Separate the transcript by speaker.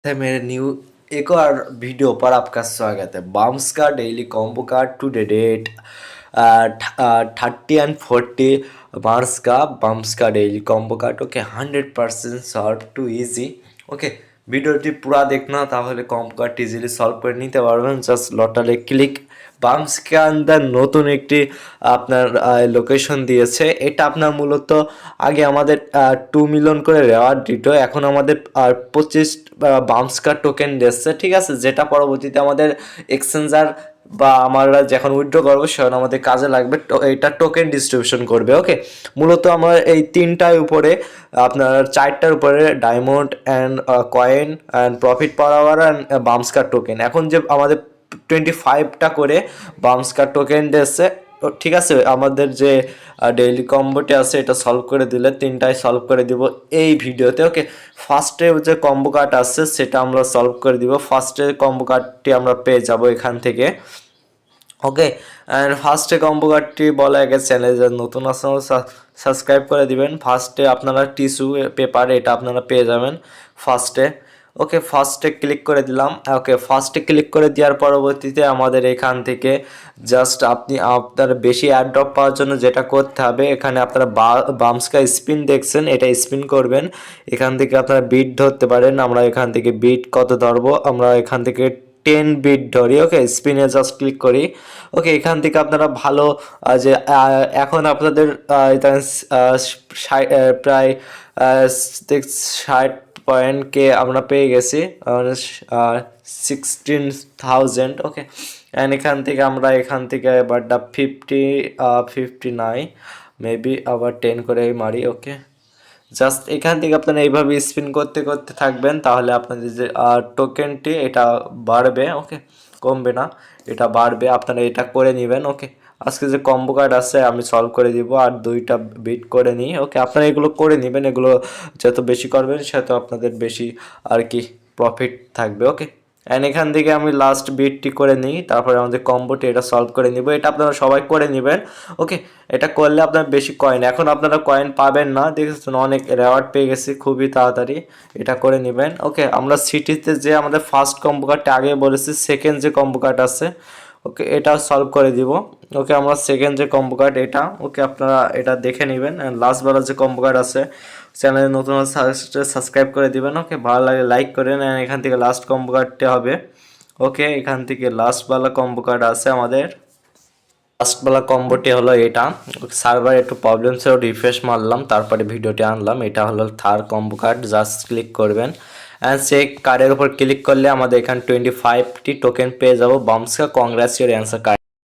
Speaker 1: है मेरे न्यू एक और वीडियो पर आपका स्वागत है। बम्स का daily combo card today date 30 and 40 March का बम्स का daily combo card. Okay 100% short to easy. Okay ভিডিওটি পুরা দেখনা তাহলে কম্বো কার্ডটি ইজিলি সলভ করে নিতে পারবেন। জাস্ট লটারে ক্লিক বাম্স के अंदर নতুন একটি আপনার লোকেশন দিয়েছে। এটা আপনার মূলত আগে আমাদের 2 মিলিয়ন করে রেওয়ার্ড দিত, এখন আমাদের 25 বাম্স কার্ড টোকেন দিচ্ছে, ঠিক আছে, যেটা পরবর্তীতে আমাদের এক্সচেঞ্জার বা আমরা যখন উইথড্র করবো সেখানে আমাদের কাজে লাগবে। এটা টোকেন ডিস্ট্রিবিউশন করবে। ওকে মূলত আমরা এই তিনটার উপরে আপনার চারটার উপরে diamond and coin and profit per hour and bums card token, এখন যে আমাদের 25টা করে বাম্স কার্ড টোকেন দিচ্ছে, ঠিক আছে। আমাদের যে ডেইলি কম্বোটি আছে এটা সলভ করে দিলে তিনটাই সলভ করে দিব এই ভিডিওতে। ওকে ফার্স্টে যে কম্বো কার্ড আছে সেটা আমরা সলভ করে দিব। ফার্স্টে কম্বো কার্ডটি আমরা পেয়ে যাব এখান থেকে। ওকে অ্যান্ড ফার্স্টে কম্বো কার্ডটি বলা আগে চ্যানেল যারা নতুন আছে সাবস্ক্রাইব করে দিবেন। ফার্স্টে আপনারা টিস্যু পেপার এটা আপনারা পেয়ে যাবেন ফার্স্টে। ওকে ফার্স্টে ক্লিক করে দিলাম। ওকে ফার্স্টে ক্লিক করে দেওয়ার পরবর্তীতে আমাদের এখান থেকে জাস্ট আপনি আপনার বেশি অ্যাড্রপ পাওয়ার জন্য যেটা করতে হবে, এখানে আপনারা বামসকা স্পিন দেখছেন, এটা স্পিন করবেন। এখান থেকে আপনারা বিট ধরতে পারেন। আমরা এখান থেকে বিট কত ধরবো, আমরা এখান থেকে 10 বিট ধরি। ওকে স্পিনে জাস্ট ক্লিক করি। ওকে এখান থেকে আপনারা ভালো যে এখন আপনাদের প্রায় 60 পয়েন্টকে আমরা পেয়ে গেছি 16,000। ওকে অ্যান্ড এখান থেকে আমরা এখান থেকে এবার 59 মেবি আবার 10 করে মারি। ওকে জাস্ট এখান থেকে আপনারা এইভাবে স্পিন করতে করতে থাকবেন, তাহলে আপনাদের যে টোকেনটি এটা বাড়বে। ওকে কমবে না, এটা বাড়বে, আপনারা এটা করে নেবেন। ওকে আজকে যে কম্বো কার্ড আছে আমি সলভ করে দিব, আর দুইটা বিট করে নিই। ওকে আপনারা এগুলো করে নেবেন, এগুলো যত বেশি করবেন সেত আপনাদের বেশি আর কি প্রফিট থাকবে। ওকে অ্যান্ড এখান থেকে আমি লাস্ট বিটটি করে নিই, তারপরে আমাদের কম্বোটি এটা সলভ করে নিব। এটা আপনারা সবাই করে নেবেন। ওকে এটা করলে আপনার বেশি কয়েন, এখন আপনারা কয়েন পাবেন না, দেখেছেন অনেক রেওয়ার্ড পেয়ে গেছি খুবই তাড়াতাড়ি, এটা করে নেবেন। ওকে আমরা সিটিতে যে আমাদের ফার্স্ট কম্বো কার্ডটা আগে বলেছি, সেকেন্ড যে কম্বো কার্ড আছে ওকে এটা সলভ করে দিব। ওকে আমরা সেকেন্ড যে কম্বো কার্ড এটা, ওকে আপনারা এটা দেখে নেবেন। লাস্ট বেলার যে কম্বো কার্ড আছে চ্যানেলে নতুন সাবস্ক্রাইব করে দিবেন। ওকে ভালো লাগে লাইক করেন। এখান থেকে লাস্ট কম্বো কার্ডটি হবে। ওকে এখান থেকে লাস্ট বেলা কম্বো কার্ড আছে আমাদের, লাস্টবেলা কম্বোটি হলো এটা। সার্ভার একটু প্রবলেম ছিল, রিফ্রেশ মারলাম, তারপরে ভিডিওটি আনলাম। এটা হলো third combo card, just click করবেন অ্যান্ড সে কার্ডের উপর ক্লিক করলে আমাদের এখানে 25টি টোকেন পেয়ে যাবো। বাম্সকা কংগ্রেস ইওর অ্যান্সার কার্ড।